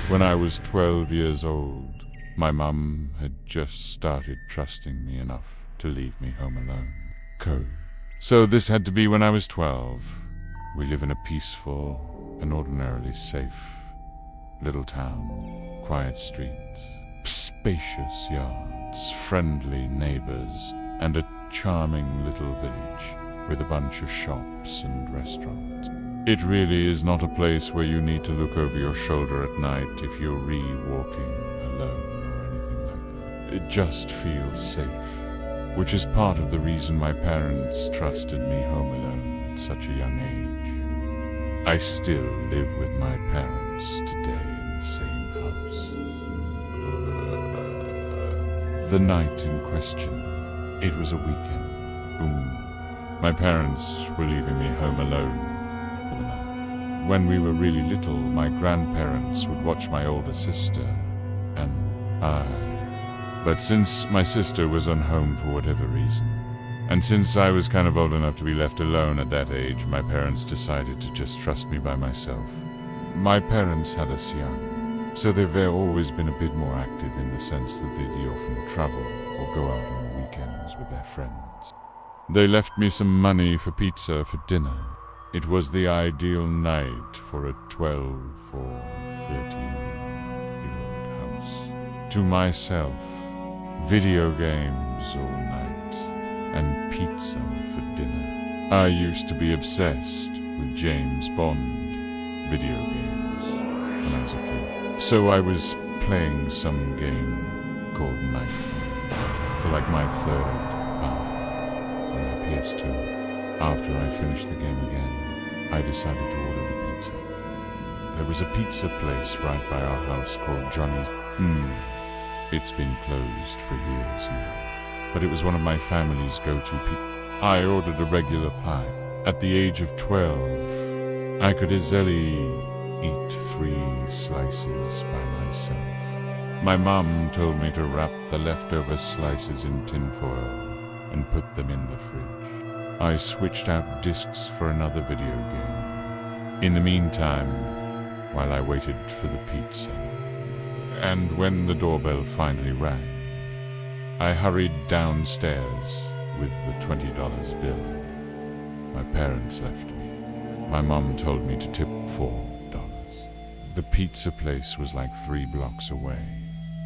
When I was 12 years old, my mum had just started trusting me enough to leave me home alone. So this had to be when I was 12. We live in a peaceful and ordinarily safe little town, quiet streets, spacious yards, friendly neighbors, and a charming little village with a bunch of shops and restaurants. It really is not a place where you need to look over your shoulder at night if you're walking alone or anything like that. It just feels safe, which is part of the reason my parents trusted me home alone at such a young age. I still live with my parents today in the same house. The night in question, it was a weekend. My parents were leaving me home alone for the night. When we were really little, my grandparents would watch my older sister and I. But since my sister was on home for whatever reason, and since I was kind of old enough to be left alone at that age, my parents decided to just trust me by myself. My parents had us young, so they've always been a bit more active in the sense that they'd often travel or go out on the weekends with their friends. They left me some money for pizza for dinner. It was the ideal night for a 12 or 13-year-old house. To myself, video games all night, and pizza for dinner. I used to be obsessed with James Bond video games when I was a kid. So I was playing some game called Nightfall for like my third on my PS2. After I finished the game again, I decided to order the pizza. There was a pizza place right by our house called Johnny's. It's been closed for years now, but it was one of my family's go-to pizzas. I ordered a regular pie. At the age of 12, I could easily eat 3 slices by myself. My mum told me to wrap the leftover slices in tinfoil and put them in the fridge. I switched out discs for another video game. In the meantime, while I waited for the pizza, and when the doorbell finally rang, I hurried downstairs with the $20 bill. My parents left me. My mom told me to tip $4. The pizza place was like 3 blocks away,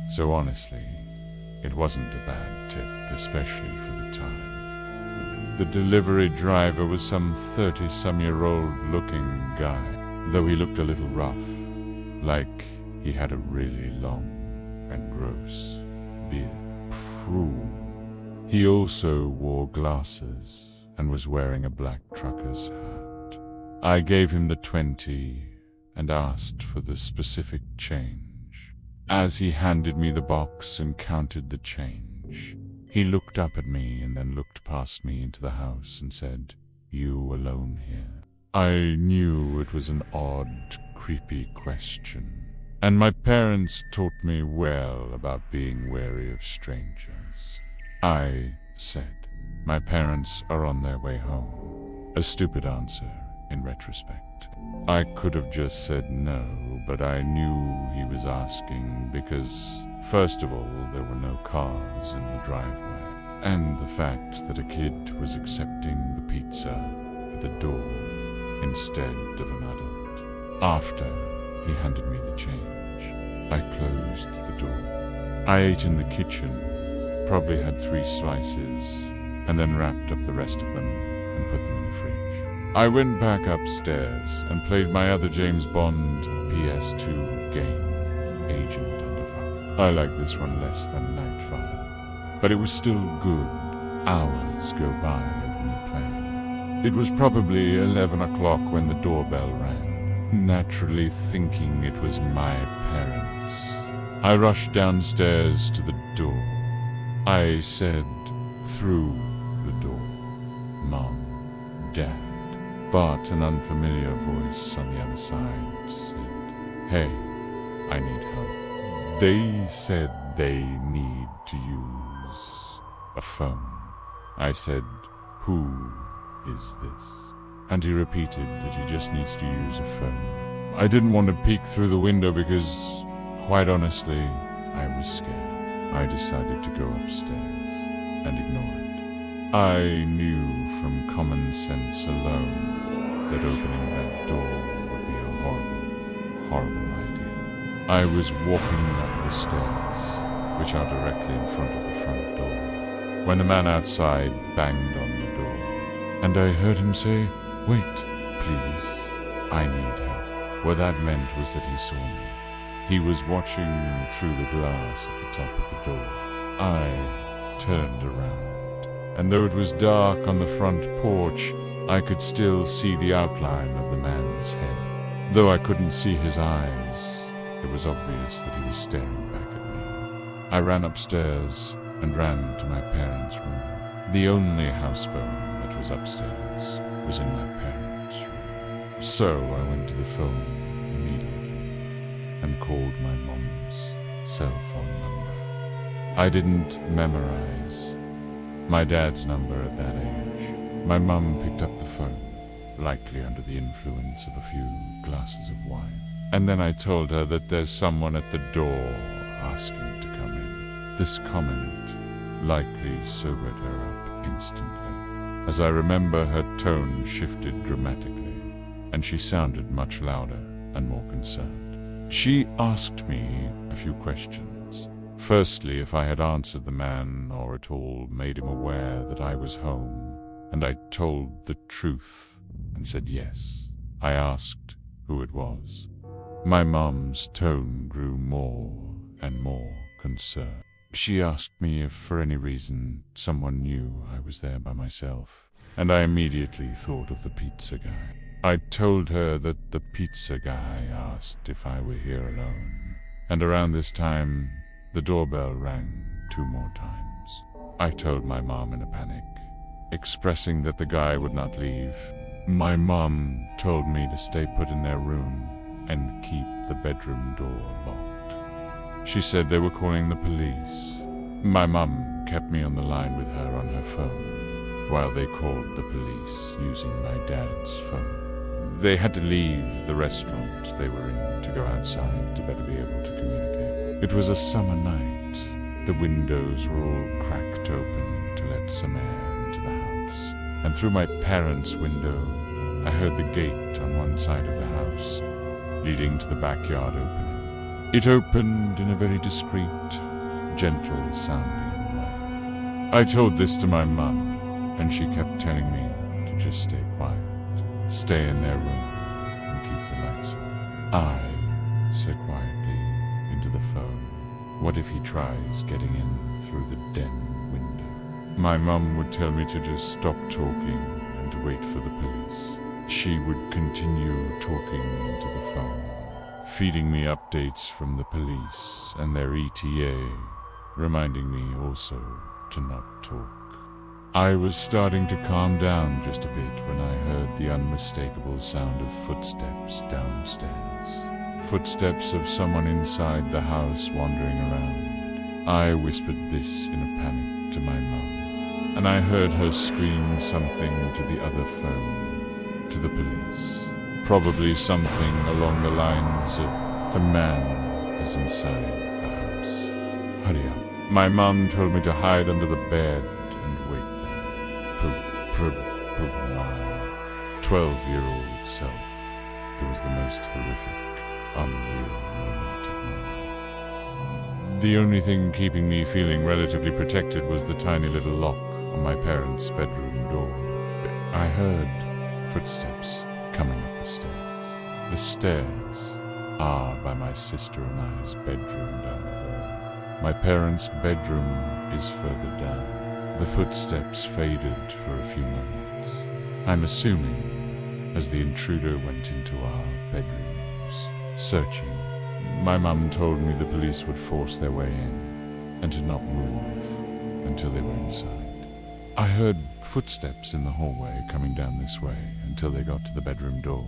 so honestly, it wasn't a bad tip, especially for the time. The delivery driver was some 30-some-year-old looking guy, though he looked a little rough, like he had a really long and gross beard. He also wore glasses and was wearing a black trucker's hat. I gave him the 20 and asked for the specific change. As he handed me the box and counted the change, he looked up at me and then looked past me into the house and said, "You alone here?" I knew it was an odd, creepy question, and my parents taught me well about being wary of strangers. I said, "My parents are on their way home." A stupid answer, in retrospect. I could have just said no, but I knew he was asking because, first of all, there were no cars in the driveway, and the fact that a kid was accepting the pizza at the door instead of an adult. After he handed me the change, I closed the door. I ate in the kitchen, probably had 3 slices, and then wrapped up the rest of them and put them in the fridge. I went back upstairs and played my other James Bond PS2 game, Agent Under Fire. I like this one less than Nightfire, but it was still good. Hours go by of me playing. It was probably 11 o'clock when the doorbell rang, naturally thinking it was my parents. I rushed downstairs to the door. I said through the door, "Mom, Dad," but an unfamiliar voice on the other side said, "Hey, I need help." They said they need to use a phone. I said, "Who is this?" And he repeated that he just needs to use a phone. I didn't want to peek through the window because Quite honestly, I was scared. I decided to go upstairs and ignore it. I knew from common sense alone that opening that door would be a horrible, horrible idea. I was walking up the stairs, which are directly in front of the front door, when the man outside banged on the door, and I heard him say, "Wait, please, I need help." What that meant was that he saw me. He was watching through the glass at the top of the door. I turned around, and though it was dark on the front porch, I could still see the outline of the man's head. Though I couldn't see his eyes, it was obvious that he was staring back at me. I ran upstairs and ran to my parents' room. The only housebone that was upstairs was in my parents' room. So I went to the phone immediately and called my mom's cell phone number. I didn't memorize my dad's number at that age. My mum picked up the phone, likely under the influence of a few glasses of wine. And then I told her that there's someone at the door asking to come in. This comment likely sobered her up instantly, as I remember her tone shifted dramatically, and she sounded much louder and more concerned. She asked me a few questions. Firstly, if I had answered the man or at all made him aware that I was home, and I told the truth and said yes. I asked who it was. My mom's tone grew more and more concerned. She asked me if for any reason someone knew I was there by myself, and I immediately thought of the pizza guy. I told her that the pizza guy asked if I were here alone, and around this time, the doorbell rang 2 more times. I told my mom in a panic, expressing that the guy would not leave. My mom told me to stay put in their room and keep the bedroom door locked. She said they were calling the police. My mom kept me on the line with her on her phone while they called the police using my dad's phone. They had to leave the restaurant they were in to go outside to better be able to communicate. It was a summer night. The windows were all cracked open to let some air into the house. And through my parents' window, I heard the gate on one side of the house, leading to the backyard opening. It opened in a very discreet, gentle-sounding way. I told this to my mum, and she kept telling me to just stay quiet. Stay in their room and keep the lights on. I said quietly into the phone, "What if he tries getting in through the den window?" My mum would tell me to just stop talking and to wait for the police. She would continue talking into the phone, feeding me updates from the police and their ETA, reminding me also to not talk. I was starting to calm down just a bit when I heard the unmistakable sound of footsteps downstairs. Footsteps of someone inside the house wandering around. I whispered this in a panic to my mum, and I heard her scream something to the other phone, to the police. Probably something along the lines of, "The man is inside the house. Hurry up." My mum told me to hide under the bed and wait. My 12-year-old self. It was the most horrific, unreal moment of my life. The only thing keeping me feeling relatively protected was the tiny little lock on my parents' bedroom door. I heard footsteps coming up the stairs. The stairs are by my sister and I's bedroom down the hall. My parents' bedroom is further down. The footsteps faded for a few moments. I'm assuming as the intruder went into our bedrooms, searching. My mum told me the police would force their way in and to not move until they were inside. I heard footsteps in the hallway coming down this way until they got to the bedroom door,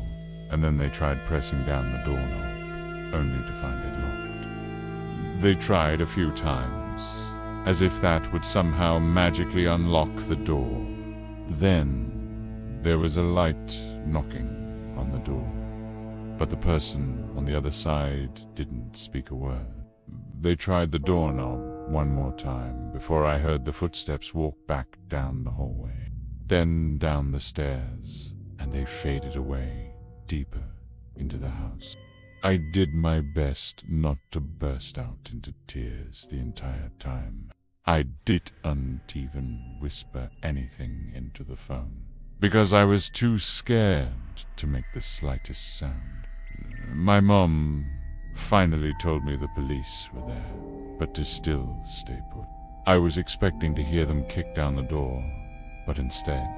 and then they tried pressing down the doorknob, only to find it locked. They tried a few times, as if that would somehow magically unlock the door. Then there was a light knocking on the door. but the person on the other side didn't speak a word. They tried the doorknob one more time before I heard the footsteps walk back down the hallway, then down the stairs, and they faded away, deeper into the house. I did my best not to burst out into tears the entire time. I didn't even whisper anything into the phone, because I was too scared to make the slightest sound. My mom finally told me the police were there, but to still stay put. I was expecting to hear them kick down the door, but instead,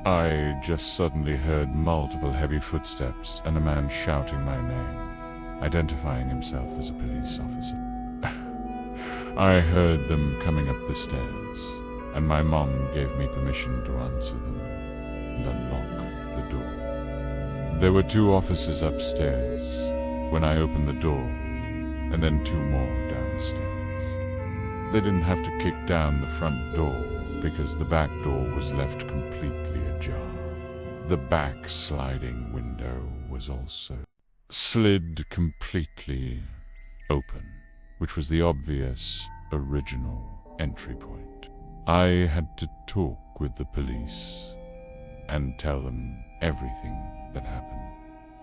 I just suddenly heard multiple heavy footsteps and a man shouting my name, identifying himself as a police officer. I heard them coming up the stairs, and my mom gave me permission to answer them and unlock the door. There were 2 officers upstairs when I opened the door, and then 2 more downstairs. They didn't have to kick down the front door because the back door was left completely ajar. The back sliding window was also slid completely open, which was the obvious original entry point. I had to talk with the police and tell them everything that happened,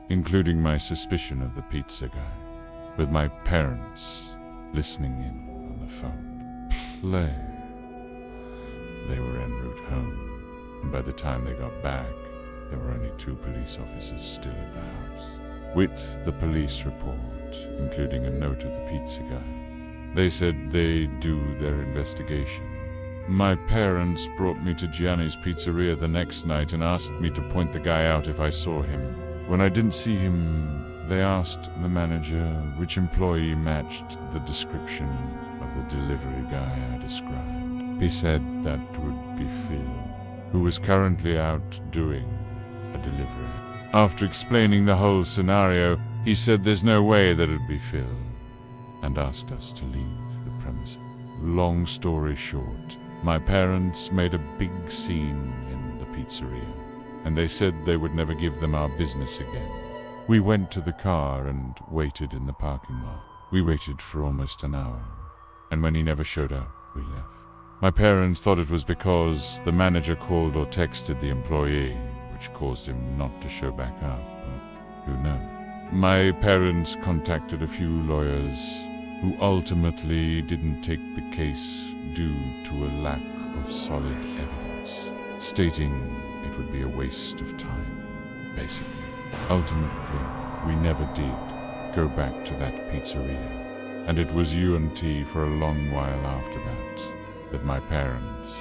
including my suspicion of the pizza guy, with my parents listening in on the phone. Play. They were en route home, and by the time they got back, there were only 2 police officers still at the house, with the police report, including a note of the pizza guy. They said they'd do their investigation. My parents brought me to Gianni's Pizzeria the next night and asked me to point the guy out if I saw him. When I didn't see him, they asked the manager which employee matched the description of the delivery guy I described. He said that would be Phil, who was currently out doing a delivery. After explaining the whole scenario, he said there's no way that it'd be Phil, and asked us to leave the premises. Long story short, my parents made a big scene in the pizzeria, and they said they would never give them our business again. We went to the car and waited in the parking lot. We waited for almost an hour, and when he never showed up, we left. My parents thought it was because the manager called or texted the employee, which caused him not to show back up, but who knows. My parents contacted a few lawyers who ultimately didn't take the case due to a lack of solid evidence, stating it would be a waste of time, basically. Ultimately, we never did go back to that pizzeria, and it was UNT for a long while after that my parents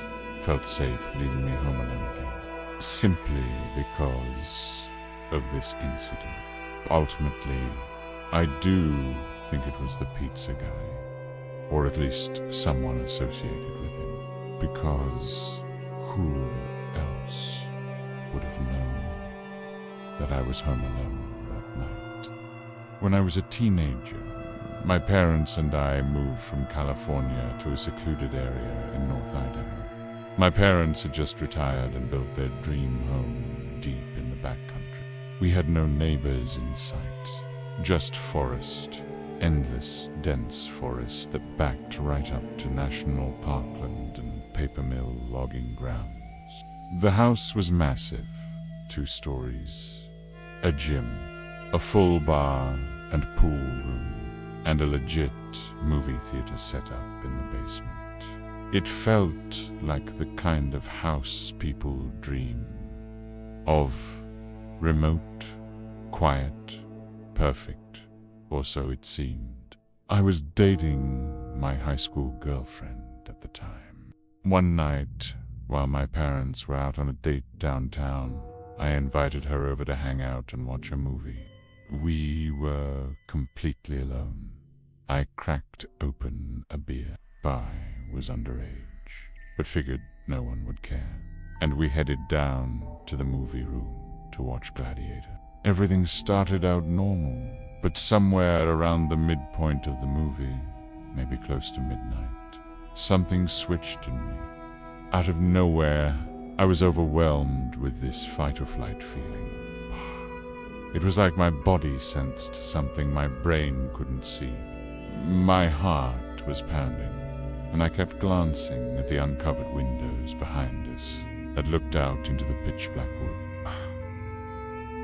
felt safe leaving me home alone again, simply because of this incident. Ultimately, I do think it was the pizza guy, or at least someone associated with him, because who else would have known that I was home alone that night? When I was a teenager, my parents and I moved from California to a secluded area in North Idaho. My parents had just retired and built their dream home deep in the backcountry. We had no neighbors in sight, just forest, endless, dense forest that backed right up to national parkland and paper mill logging grounds. The house was massive, 2 stories, a gym, a full bar and pool room, and a legit movie theater set up in the basement. It felt like the kind of house people dream of: remote, quiet, perfect, or so it seemed. I was dating my high school girlfriend at the time. One night, while my parents were out on a date downtown, I invited her over to hang out and watch a movie. We were completely alone. I cracked open a beer. I was underage, but figured no one would care, and we headed down to the movie room to watch Gladiator. Everything started out normal, but somewhere around the midpoint of the movie, maybe close to midnight, something switched in me. Out of nowhere, I was overwhelmed with this fight-or-flight feeling. It was like my body sensed something my brain couldn't see. My heart was pounding, and I kept glancing at the uncovered windows behind us that looked out into the pitch-black wood.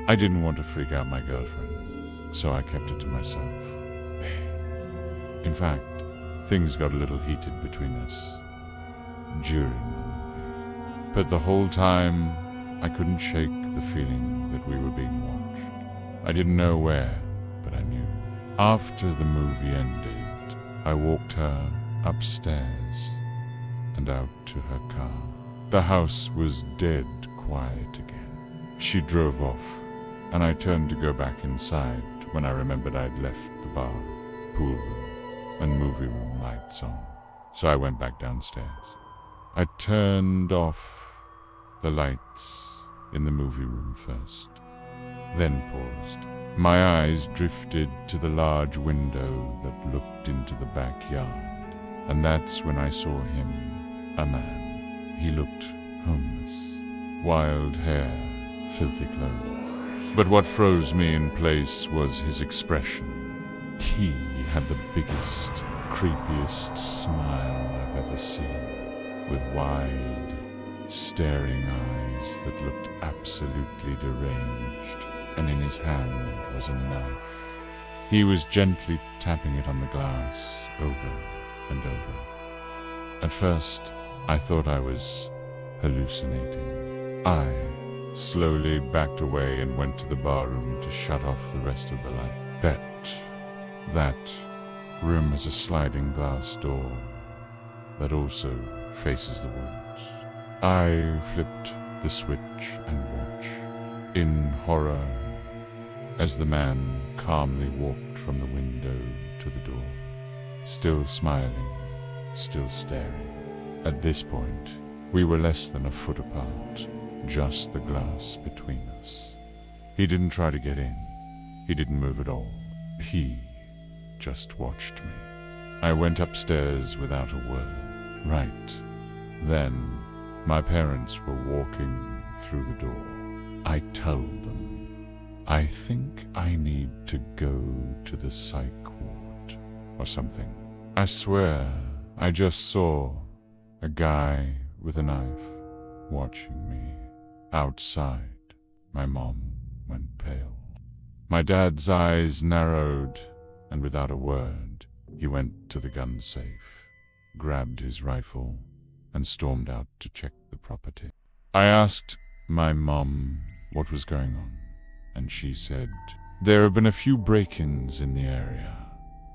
I didn't want to freak out my girlfriend, so I kept it to myself. In fact, things got a little heated between us during the movie. But the whole time, I couldn't shake the feeling that we were being watched. I didn't know where, but I knew. After the movie ended, I walked her upstairs and out to her car. The house was dead quiet again. She drove off, and I turned to go back inside when I remembered I'd left the bar, pool room, and movie room lights on. So I went back downstairs. I turned off the lights in the movie room first, then paused. My eyes drifted to the large window that looked into the backyard, and that's when I saw him, a man. He looked homeless, wild hair, filthy clothes. But what froze me in place was his expression. He had the biggest, creepiest smile I've ever seen, with wide, staring eyes that looked absolutely deranged, and in his hand was a knife. He was gently tapping it on the glass, over and over. At first, I thought I was hallucinating. I slowly backed away and went to the barroom to shut off the rest of the light. That room has a sliding glass door that also faces the woods. I flipped the switch and watched in horror as the man calmly walked from the window to the door, still smiling, still staring. At this point, we were less than a foot apart, just the glass between us. He didn't try to get in. He didn't move at all. He just watched me. I went upstairs without a word. Right then, my parents were walking through the door. I told them, I think I need to go to the psych ward or something. I swear, I just saw a guy with a knife watching me. Outside, my mom went pale. My dad's eyes narrowed, and without a word, he went to the gun safe, grabbed his rifle, and stormed out to check the property. I asked my mom what was going on, and she said, there have been a few break-ins in the area.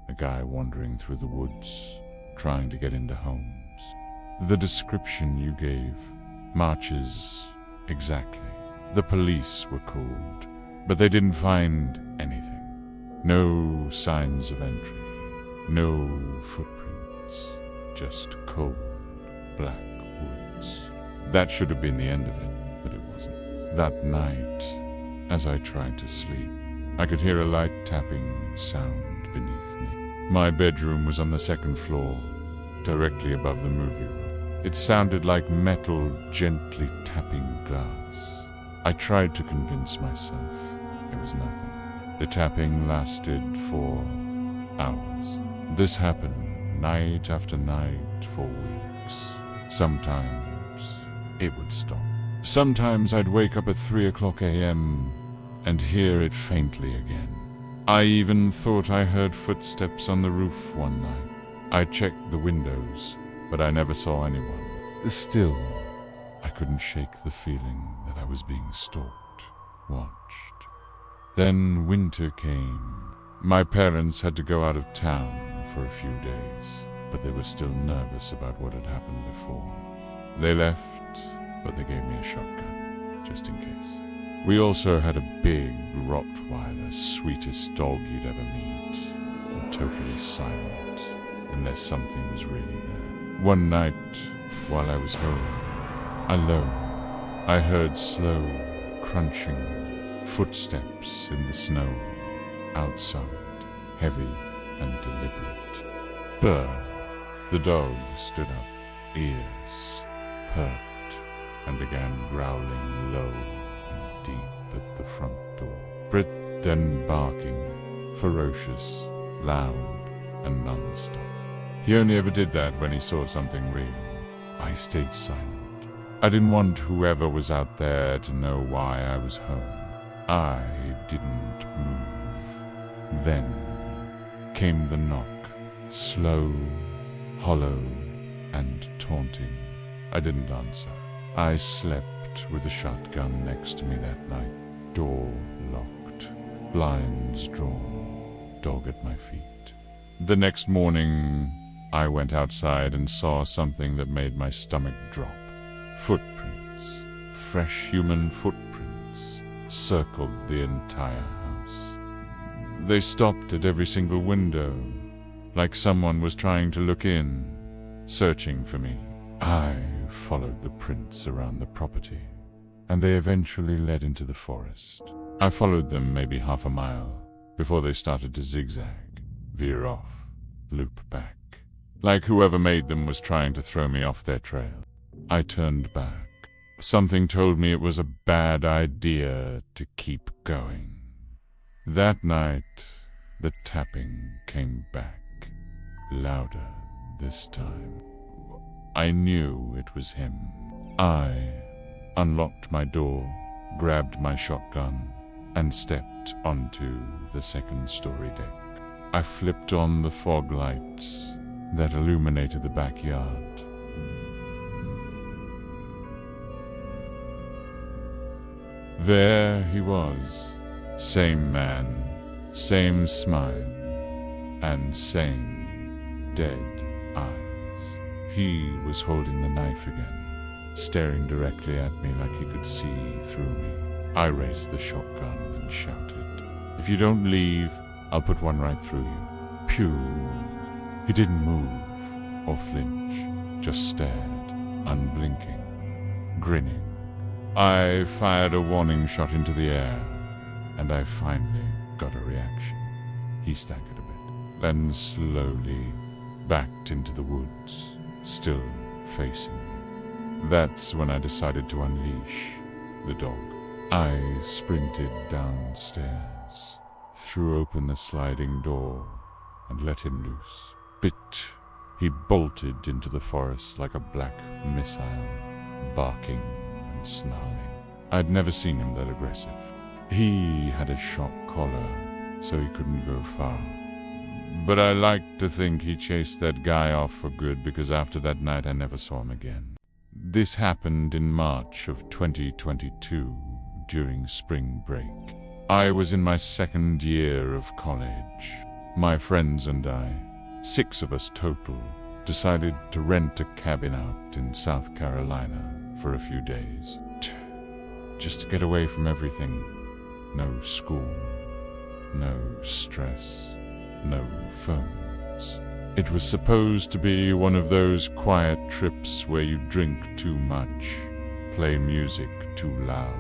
A guy wandering through the woods, trying to get into homes. The description you gave matches exactly. The police were called, but they didn't find anything. No signs of entry, no footprints, just cold, black woods. That should have been the end of it, but it wasn't. That night, as I tried to sleep, I could hear a light tapping sound beneath me. My bedroom was on the second floor, directly above the movie room. It sounded like metal gently tapping glass. I tried to convince myself there was nothing. The tapping lasted for hours. This happened night after night for weeks. Sometimes it would stop. Sometimes I'd wake up at 3:00 a.m. and hear it faintly again. I even thought I heard footsteps on the roof one night. I checked the windows, but I never saw anyone. Still, I couldn't shake the feeling that I was being stalked, watched. Then winter came. My parents had to go out of town for a few days, but they were still nervous about what had happened before. They left, but they gave me a shotgun, just in case. We also had a big Rottweiler, sweetest dog you'd ever meet, and totally silent, unless something was really there. One night, while I was home, alone, I heard slow, crunching footsteps in the snow, outside, heavy and deliberate. Burr, the dog, stood up, ears perked, and began growling low and deep at the front door. then barking, ferocious, loud, and non-stop. He only ever did that when he saw something real. I stayed silent. I didn't want whoever was out there to know why I was home. I didn't move. Then came the knock, slow, hollow, and taunting. I didn't answer. I slept with a shotgun next to me that night, door locked, blinds drawn, dog at my feet. The next morning, I went outside and saw something that made my stomach drop. Footprints, fresh human footprints, circled the entire house. They stopped at every single window, like someone was trying to look in, searching for me. I followed the prints around the property, and they eventually led into the forest. I followed them maybe half a mile before they started to zigzag, veer off, loop back, like whoever made them was trying to throw me off their trail. I turned back. Something told me it was a bad idea to keep going. That night, the tapping came back, louder this time. I knew it was him. I unlocked my door, grabbed my shotgun, and stepped onto the second-story deck. I flipped on the fog lights that illuminated the backyard. There he was, same man, same smile, and same dead eyes. He was holding the knife again, staring directly at me like he could see through me. I raised the shotgun and shouted, "If you don't leave, I'll put one right through you." Pew! He didn't move or flinch, just stared, unblinking, grinning. I fired a warning shot into the air, and I finally got a reaction. He staggered a bit, then slowly backed into the woods, still facing me. That's when I decided to unleash the dog. I sprinted downstairs, threw open the sliding door, and let him loose. Bit, he bolted into the forest like a black missile, barking and snarling. I'd never seen him that aggressive. He had a shock collar, so he couldn't go far. But I like to think he chased that guy off for good, because after that night I never saw him again. This happened in March of 2022, during spring break. I was in my second year of college. My friends and I, 6 of us total, decided to rent a cabin out in South Carolina for a few days. Just to get away from everything. No school, no stress, no phones. It was supposed to be one of those quiet trips where you drink too much, play music too loud,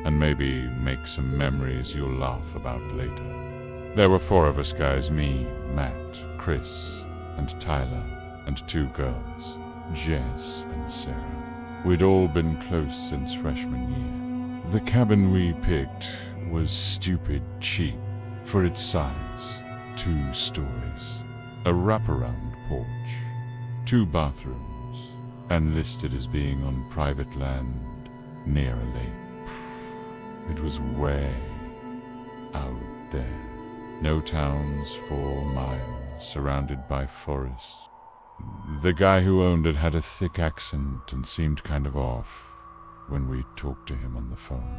and maybe make some memories you'll laugh about later. There were 4 of us guys, me, Matt, Chris, and Tyler, and 2 girls, Jess and Sarah. We'd all been close since freshman year. The cabin we picked was stupid cheap for its size. 2 stories, a wraparound porch, 2 bathrooms, and listed as being on private land near a lake. It was way out there. No towns, 4 miles, surrounded by forest. The guy who owned it had a thick accent and seemed kind of off when we talked to him on the phone.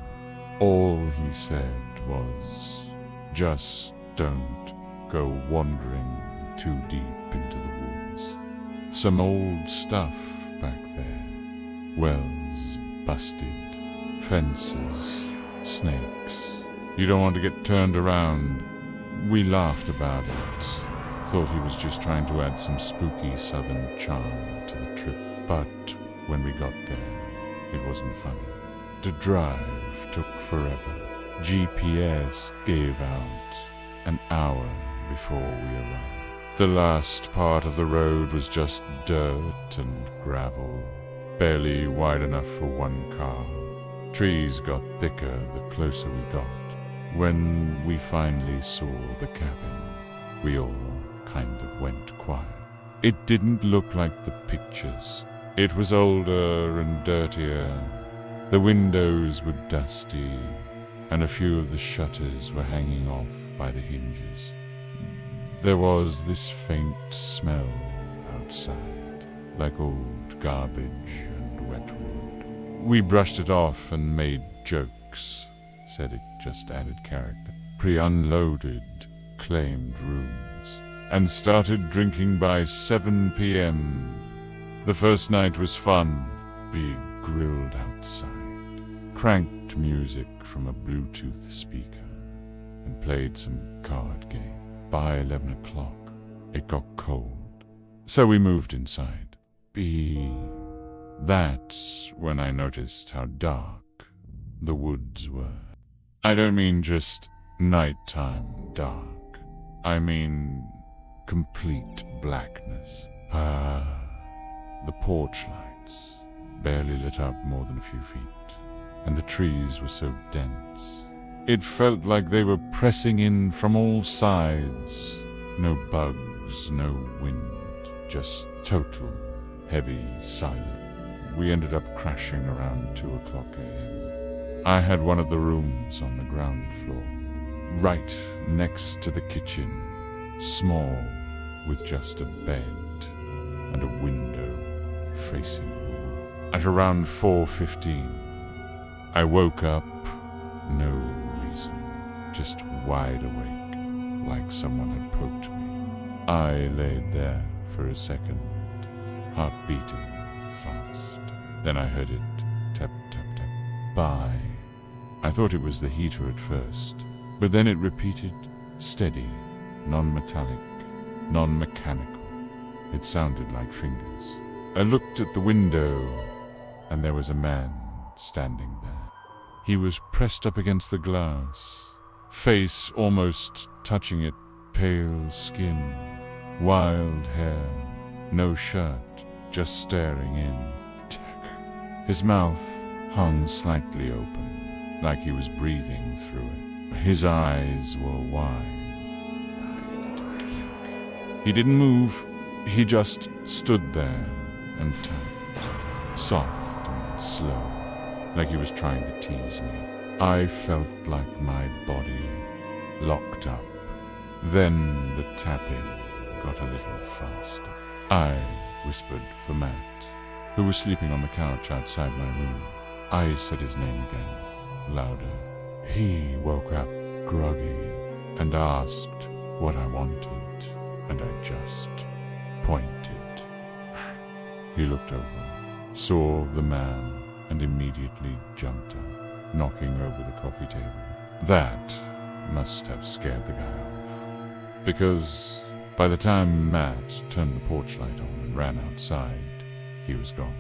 All he said was, "Just don't go wandering too deep into the woods. Some old stuff back there. Wells busted, fences, snakes. You don't want to get turned around." We laughed about it, thought he was just trying to add some spooky southern charm to the trip. But when we got there, it wasn't funny. To drive took forever. GPS gave out an hour before we arrived. The last part of the road was just dirt and gravel, barely wide enough for 1 car. Trees got thicker the closer we got. When we finally saw the cabin, we all kind of went quiet. It didn't look like the pictures. It was older and dirtier. The windows were dusty, and a few of the shutters were hanging off by the hinges. There was this faint smell outside, like old garbage and wet wood. We brushed it off and made jokes, said it just added character. Pre-unloaded, claimed rooms, and started drinking by 7 p.m. The first night was fun, being grilled outside. Cranked music from a Bluetooth speaker and played some card game. By 11 o'clock, it got cold, so we moved inside. That's when I noticed how dark the woods were. I don't mean just nighttime dark. I mean complete blackness. The porch lights barely lit up more than a few feet, and the trees were so dense. It felt like they were pressing in from all sides. No bugs, no wind, just total, heavy silence. We ended up crashing around 2 o'clock a.m. I had one of the rooms on the ground floor, right next to the kitchen, small, with just a bed and a window facing the wood. At around 4:15, I woke up, no reason, just wide awake, like someone had poked me. I laid there for a second, heart beating fast. Then I heard it tap, tap, tap. Bye. I thought it was the heater at first, but then it repeated, steady, non-metallic, non-mechanical. It sounded like fingers. I looked at the window, and there was a man standing there. He was pressed up against the glass, face almost touching it, pale skin, wild hair, no shirt, just staring in. His mouth hung slightly open, like he was breathing through it. His eyes were wide. He didn't move. He just stood there and tapped, soft and slow, like he was trying to tease me. I felt like my body locked up. Then the tapping got a little faster. I whispered for Matt, who was sleeping on the couch outside my room. I said his name again, louder. He woke up groggy and asked what I wanted, and I just pointed. He looked over, saw the man, and immediately jumped up, knocking over the coffee table. That must have scared the guy off, because by the time Matt turned the porch light on and ran outside, he was gone.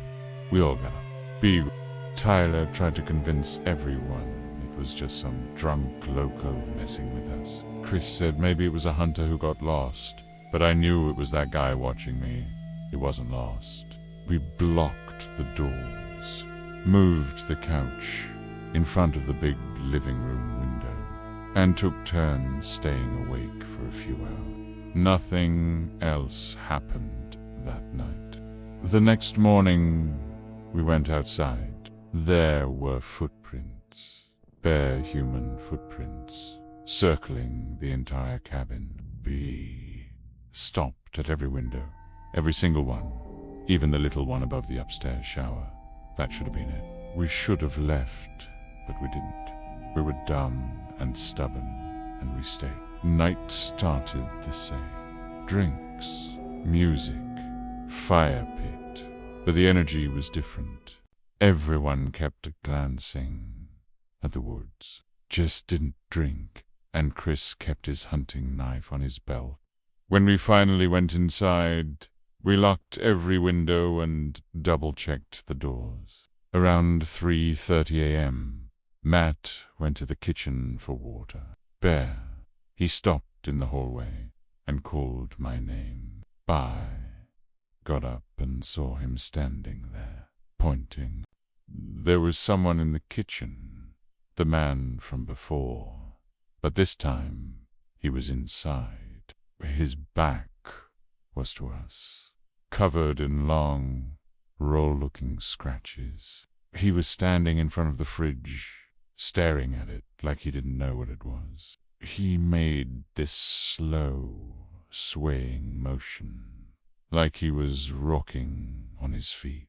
We all got up. Tyler tried to convince everyone it was just some drunk local messing with us. Chris said maybe it was a hunter who got lost, but I knew it was that guy watching me. He wasn't lost. We blocked the doors, moved the couch in front of the big living room window, and took turns staying awake for a few hours. Nothing else happened that night. The next morning, we went outside. There were footprints, bare human footprints, circling the entire cabin. Stopped at every window, every single one, even the little one above the upstairs shower. That should have been it. We should have left, but we didn't. We were dumb and stubborn, and we stayed. Night started the same. Drinks, music, fire pit, but the energy was different. Everyone kept glancing at the woods, just didn't drink, and Chris kept his hunting knife on his belt. When we finally went inside, we locked every window and double-checked the doors. Around 3:30 a.m., Matt went to the kitchen for water. Bear. He stopped in the hallway and called my name. Got up and saw him standing there, pointing. There was someone in the kitchen, the man from before. But this time, he was inside. His back was to us, covered in long, raw-looking scratches. He was standing in front of the fridge, staring at it like he didn't know what it was. He made this slow, swaying motion, like he was rocking on his feet.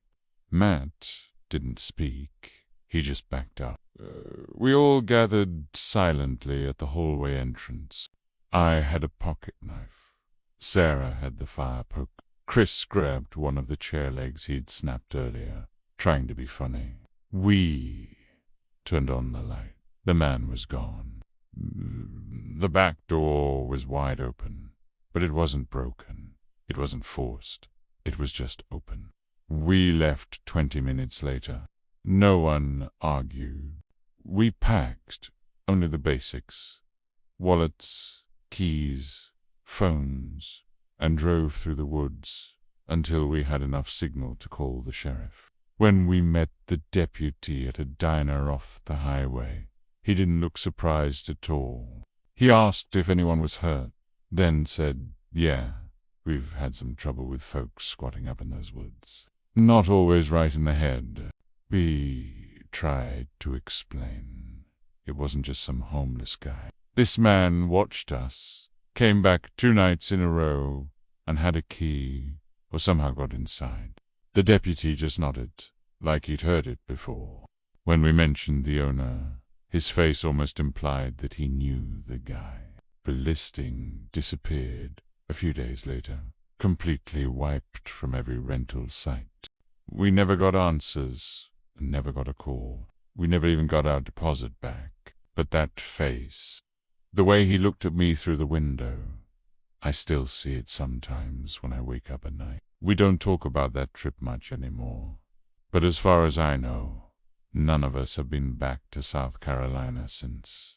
Matt didn't speak. He just backed up. We all gathered silently at the hallway entrance. I had a pocket knife. Sarah had the fire poke. Chris grabbed one of the chair legs he'd snapped earlier, trying to be funny. We turned on the light. The man was gone. The back door was wide open, but it wasn't broken. It wasn't forced. It was just open. We left 20 minutes later. No one argued. We packed only the basics: wallets, keys, phones, and drove through the woods until we had enough signal to call the sheriff. When we met the deputy at a diner off the highway, he didn't look surprised at all. He asked if anyone was hurt, then said, "Yeah, we've had some trouble with folks squatting up in those woods." Not always right in the head. We tried to explain. It wasn't just some homeless guy. This man watched us, came back 2 nights in a row, and had a key, or somehow got inside. The deputy just nodded, like he'd heard it before. When we mentioned the owner, his face almost implied that he knew the guy. The listing disappeared a few days later, completely wiped from every rental site. We never got answers, and never got a call. We never even got our deposit back. But that face, the way he looked at me through the window, I still see it sometimes when I wake up at night. We don't talk about that trip much anymore. But as far as I know, none of us have been back to South Carolina since.